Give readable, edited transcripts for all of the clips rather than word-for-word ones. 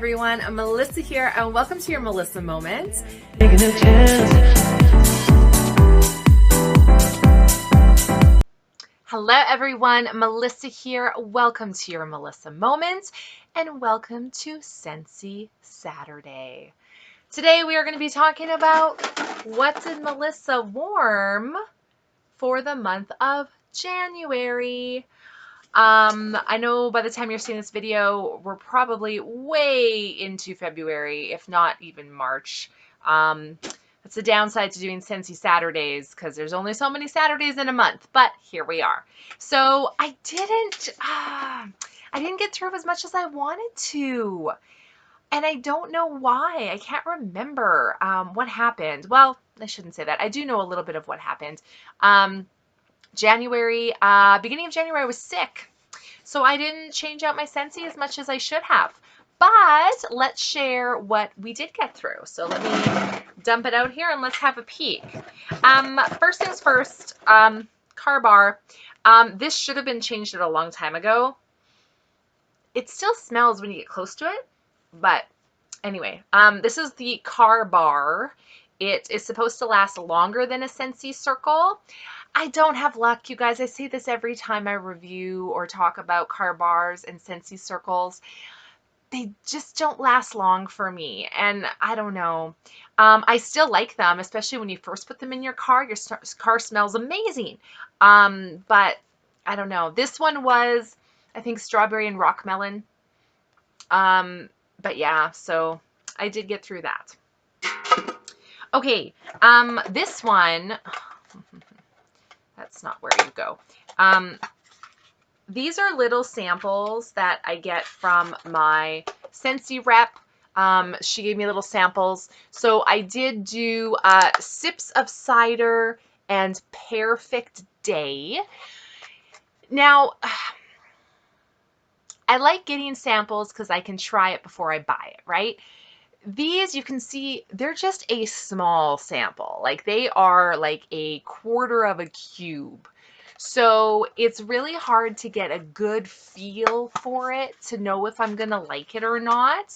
everyone, I'm Melissa here and welcome to your Melissa Moment. Hello everyone, Melissa here. Welcome to your Melissa Moment and welcome to Scentsy Saturday. Today we are going to be talking about what did Melissa warm for the month of January. I know by the time you're seeing this video, we're probably way into February, if not even March. That's the downside to doing Scentsy Saturdays because there's only so many Saturdays in a month, but here we are. So I didn't get through as much as I wanted to, and I don't know why. I can't remember what happened. Well, I shouldn't say that. I do know a little bit of what happened. Beginning of January, I was sick, so I didn't change out my Scentsy as much as I should have. But let's share what we did get through. So let me dump it out here and let's have a peek. First things first, car bar. This should have been changed out a long time ago. It still smells when you get close to it, but anyway, this is the car bar. It is supposed to last longer than a Scentsy circle. I don't have luck, you guys. I say this every time I review or talk about car bars and Scentsy circles. They just don't last long for me, and I don't know. I still like them, especially when you first put them in your car. Your car smells amazing, but I don't know. This one was, I think, strawberry and rock melon. But yeah, so I did get through that. Okay, this one, that's not where you go. These are little samples that I get from my Scentsy rep. She gave me little samples. So I did do Sips of Cider and Perfect Day. Now, I like getting samples because I can try it before I buy it, right? These, you can see, they're just a small sample. Like, they are like a quarter of a cube. So it's really hard to get a good feel for it to know if I'm going to like it or not.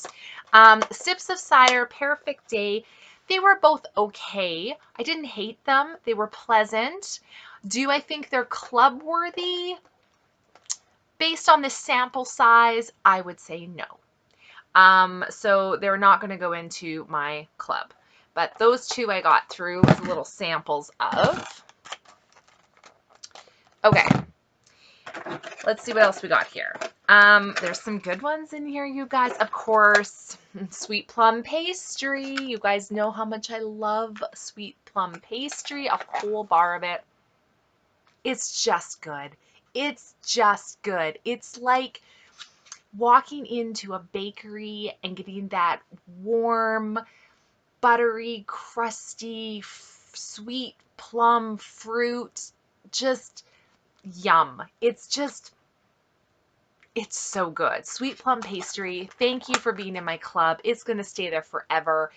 Sips of Cider, Perfect Day, they were both okay. I didn't hate them. They were pleasant. Do I think they're club worthy? Based on the sample size, I would say no. So they're not going to go into my club. But those two I got through as little samples of. Okay, let's see what else we got here. There's some good ones in here, you guys. Of course, sweet plum pastry. You guys know how much I love sweet plum pastry, a whole bar of it. It's just good. It's just good. It's like walking into a bakery and getting that warm, buttery, crusty, sweet plum fruit. Just yum. It's so good. Sweet plum pastry. Thank you for being in my club. It's going to stay there forever.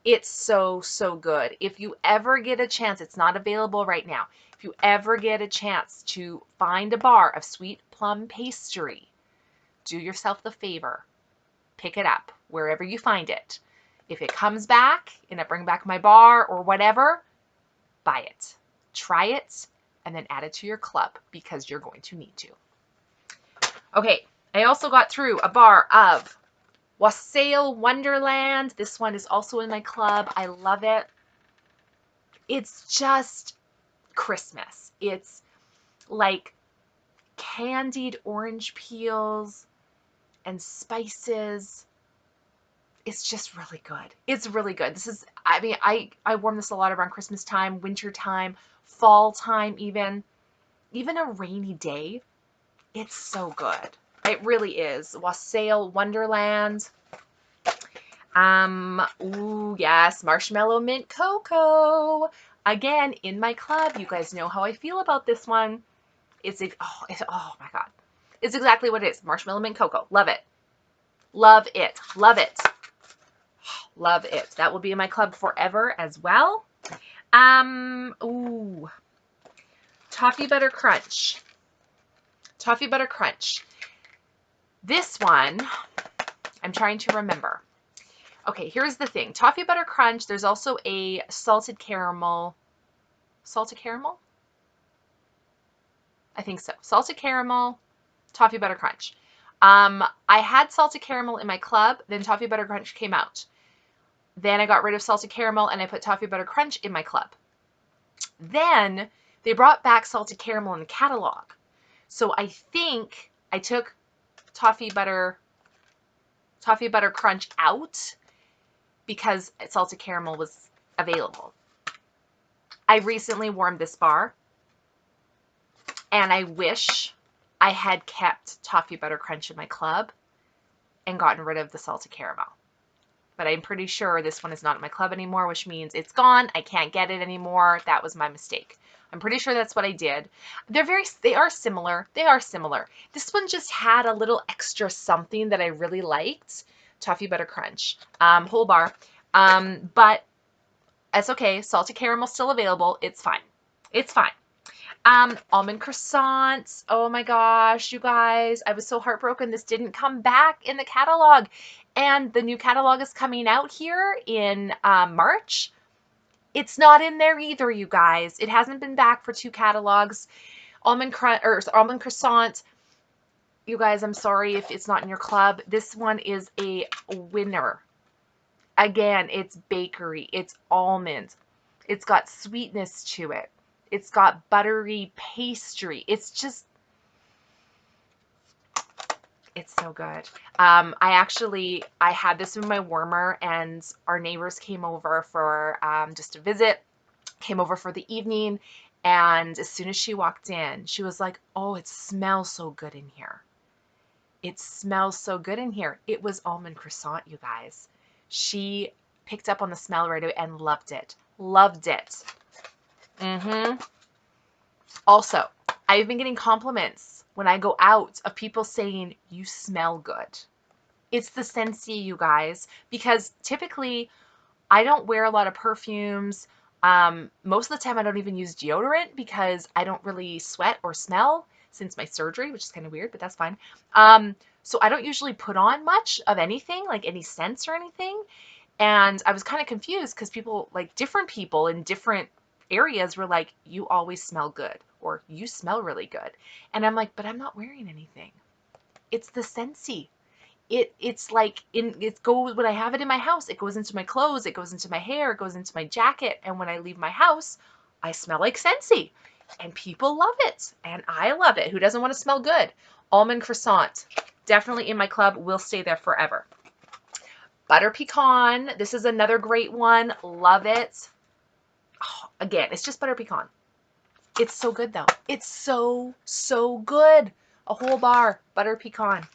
It's so, so good. If you ever get a chance, it's not available right now. If you ever get a chance to find a bar of sweet plum pastry, do yourself the favor. Pick it up wherever you find it. If it comes back and I bring back my bar or whatever, buy it. Try it. And then add it to your club because you're going to need to. Okay, I also got through a bar of Wassail Wonderland. This one is also in my club. I love it. It's just Christmas. It's like candied orange peels and spices. It's just really good. It's really good. This is, I mean, I warm this a lot around Christmas time, winter time, fall time even a rainy day. It's so good. It really is. Wassail Wonderland. Ooh, yes, Marshmallow Mint Cocoa. Again, in my club. You guys know how I feel about this one. Oh my God. It's exactly what it is. Marshmallow Mint Cocoa. Love it. Love it. Love it. Love it. That will be in my club forever as well. Ooh. Toffee Butter Crunch. Toffee Butter Crunch. This one, I'm trying to remember. Okay, here's the thing. Toffee Butter Crunch. There's also a salted caramel. Salted caramel? I think so. Salted caramel, Toffee Butter Crunch. I had salted caramel in my club, then Toffee Butter Crunch came out. Then I got rid of salted caramel and I put Toffee Butter Crunch in my club. Then they brought back salted caramel in the catalog. So I think I took Toffee Butter Crunch out because salted caramel was available. I recently warmed this bar and I wish I had kept Toffee Butter Crunch in my club and gotten rid of the salted caramel. But I'm pretty sure this one is not in my club anymore, which means it's gone. I can't get it anymore. That was my mistake. I'm pretty sure that's what I did. They are similar. They are similar. This one just had a little extra something that I really liked. Toffee Butter Crunch, whole bar. But it's okay. Salted caramel still available. It's fine. It's fine. Almond croissants. Oh my gosh, you guys, I was so heartbroken this didn't come back in the catalog. And the new catalog is coming out here in March. It's not in there either, you guys. It hasn't been back for 2 catalogs. Almond croissant. You guys, I'm sorry if it's not in your club. This one is a winner. Again, it's bakery. It's almonds. It's got sweetness to it. It's got buttery pastry. It's just, it's so good. I had this in my warmer and our neighbors came over for just a visit, came over for the evening. And as soon as she walked in, she was like, oh, it smells so good in here. It smells so good in here. It was almond croissant, you guys. She picked up on the smell right away and loved it. Loved it. Also, I've been getting compliments when I go out of people saying, you smell good. It's the Scentsy, you guys, because typically I don't wear a lot of perfumes. Most of the time I don't even use deodorant because I don't really sweat or smell since my surgery, which is kind of weird, but that's fine. So I don't usually put on much of anything, like any scents or anything. And I was kind of confused because people, like different people in different areas were like, you always smell good, or you smell really good. And I'm like, but I'm not wearing anything. It's the Scentsy. It's like it goes when I have it in my house, it goes into my clothes, it goes into my hair, it goes into my jacket, and when I leave my house, I smell like Scentsy. And people love it, and I love it. Who doesn't want to smell good? Almond croissant, definitely in my club, will stay there forever. Butter pecan, this is another great one. Love it. Oh, again, it's just butter pecan. It's so good though. It's so, so good. A whole bar, butter pecan.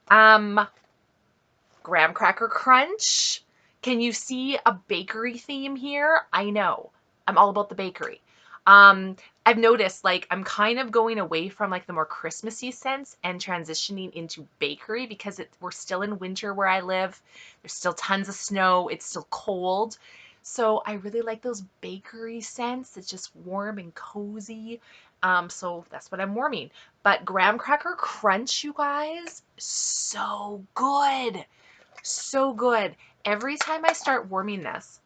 Graham cracker crunch. Can you see a bakery theme here? I know. I'm all about the bakery. I've noticed like I'm kind of going away from like the more Christmassy scents and transitioning into bakery because we're still in winter where I live. There's still tons of snow. It's still cold. So I really like those bakery scents. It's just warm and cozy. So that's what I'm warming. But graham cracker crunch, you guys, so good. So good. Every time I start warming this,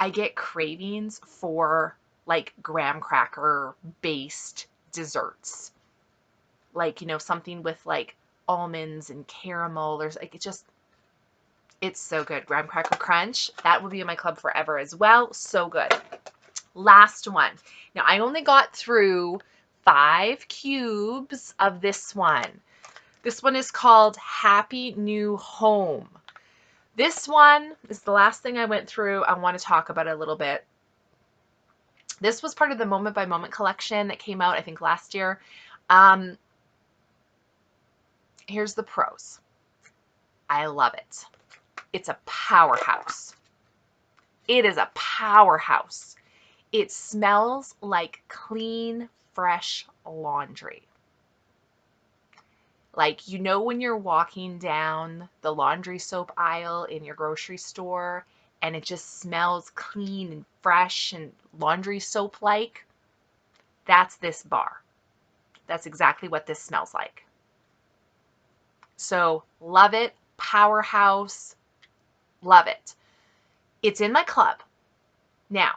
I get cravings for like graham cracker based desserts. Like, you know, something with like almonds and caramel. There's like, it's so good. Graham cracker crunch. That will be in my club forever as well. So good. Last one. Now I only got through 5 cubes of this one. This one is called Happy New Home. This one is the last thing I went through. I want to talk about it a little bit. This was part of the Moment by Moment collection that came out, I think, last year. Here's the pros. I love it. It's a powerhouse. It is a powerhouse. It smells like clean, fresh laundry. Like, you know, when you're walking down the laundry soap aisle in your grocery store and it just smells clean and fresh and laundry soap like, that's this bar. That's exactly what this smells like. So love it, powerhouse, love it. It's in my club. Now,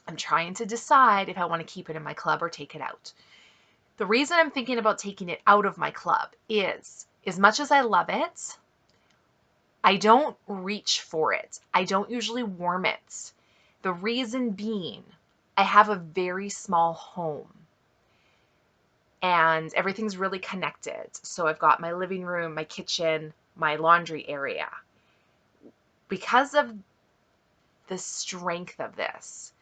I'm trying to decide if I want to keep it in my club or take it out. The reason I'm thinking about taking it out of my club is, as much as I love it, I don't reach for it. I don't usually warm it. The reason being, I have a very small home and everything's really connected. So I've got my living room, my kitchen, my laundry area. Because of the strength of this,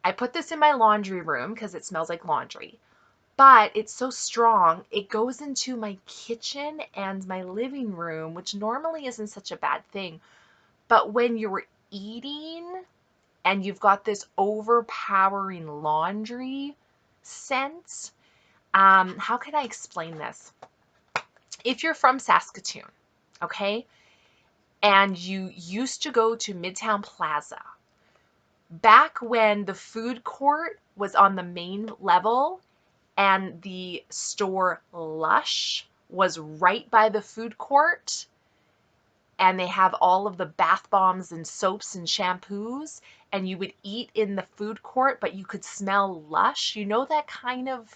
I put this in my laundry room because it smells like laundry. But it's so strong, it goes into my kitchen and my living room, which normally isn't such a bad thing. But when you're eating and you've got this overpowering laundry scent, how can I explain this? If you're from Saskatoon, okay, and you used to go to Midtown Plaza, back when the food court was on the main level and the store Lush was right by the food court, and they have all of the bath bombs and soaps and shampoos, and you would eat in the food court, but you could smell Lush. You know that kind of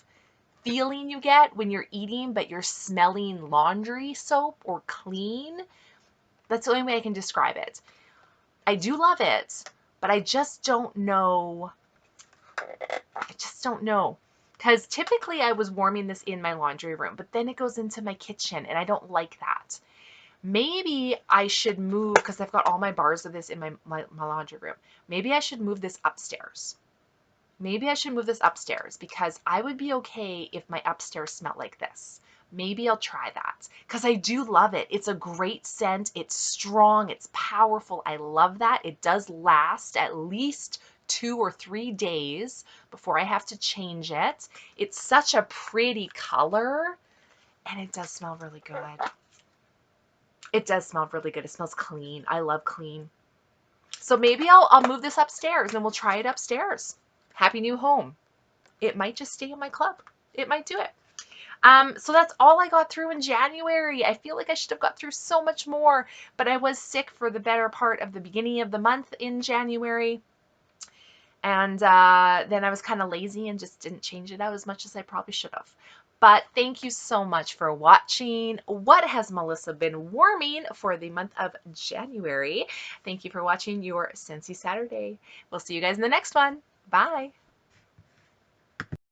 feeling you get when you're eating, but you're smelling laundry soap or clean? That's the only way I can describe it. I do love it, but I just don't know. Because typically I was warming this in my laundry room, but then it goes into my kitchen and I don't like that. Maybe I should move, because I've got all my bars of this in my laundry room. Maybe I should move this upstairs. Maybe I should move this upstairs because I would be okay if my upstairs smelled like this. Maybe I'll try that because I do love it. It's a great scent. It's strong. It's powerful. I love that. It does last at least 2 or 3 days before I have to change it. It's such a pretty color and it does smell really good. It does smell really good. It smells clean. I love clean. So maybe I'll move this upstairs and we'll try it upstairs. Happy new home. It might just stay in my club. It might do it. So that's all I got through in January. I feel like I should have got through so much more, but I was sick for the better part of the beginning of the month in January. And then I was kind of lazy and just didn't change it out as much as I probably should have. But thank you so much for watching. What has Melissa been warming for the month of January? Thank you for watching your Scentsy Saturday. We'll see you guys in the next one. Bye.